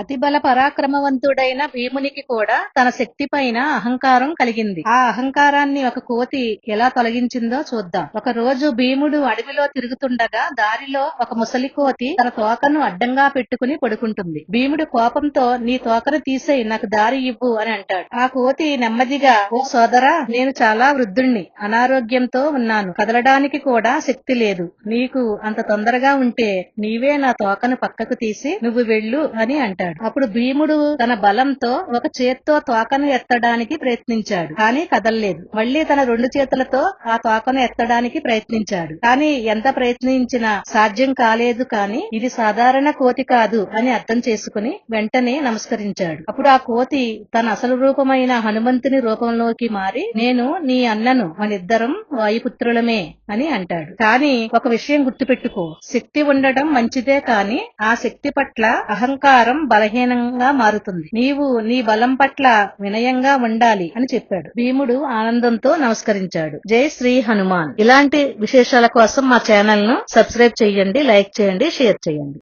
అతి బల పరాక్రమవంతుడైన భీమునికి కూడా తన శక్తి పైన అహంకారం కలిగింది. ఆ అహంకారాన్ని ఒక కోతి ఎలా తొలగించిందో చూద్దాం. ఒక రోజు భీముడు అడవిలో తిరుగుతుండగా దారిలో ఒక ముసలి కోతి తన తోకను అడ్డంగా పెట్టుకుని పడుకుంటుంది. భీముడు కోపంతో నీ తోకను తీసేయి, నాకు దారి ఇవ్వు అని అంటాడు. ఆ కోతి నెమ్మదిగా, ఓ సోదరా, నేను చాలా వృద్ధుణ్ణి, అనారోగ్యంతో ఉన్నాను, కదలడానికి కూడా శక్తి లేదు, నీకు అంత తొందరగా ఉంటే నీవే నా తోకను పక్కకు తీసి నువ్వు వెళ్ళు అని అంటాడు. అప్పుడు భీముడు తన బలంతో ఒక చేత్తో తోకను ఎత్తడానికి ప్రయత్నించాడు, కానీ కదల్లేదు. మళ్లీ తన రెండు చేతులతో ఆ తోకను ఎత్తడానికి ప్రయత్నించాడు, కానీ ఎంత ప్రయత్నించినా సాధ్యం కాలేదు. కానీ ఇది సాధారణ కోతి కాదు అని అర్థం చేసుకుని వెంటనే నమస్కరించాడు. అప్పుడు ఆ కోతి తన అసలు రూపమైన హనుమంతుని రూపంలోకి మారి, నేను నీ అన్నను, మనిద్దరం వాయుపుత్రులమే అని అంటాడు. కానీ ఒక విషయం గుర్తుపెట్టుకో, శక్తి ఉండడం మంచిదే, కానీ ఆ శక్తి పట్ల అహంకారం బలహీనంగా మారుతుంది. నీవు నీ బలం పట్ల వినయంగా ఉండాలి అని చెప్పాడు. భీముడు ఆనందంతో నమస్కరించాడు. జై శ్రీ హనుమాన్. ఇలాంటి విశేషాల కోసం మా ఛానల్ ను సబ్స్క్రైబ్ చేయండి, లైక్ చేయండి, షేర్ చేయండి.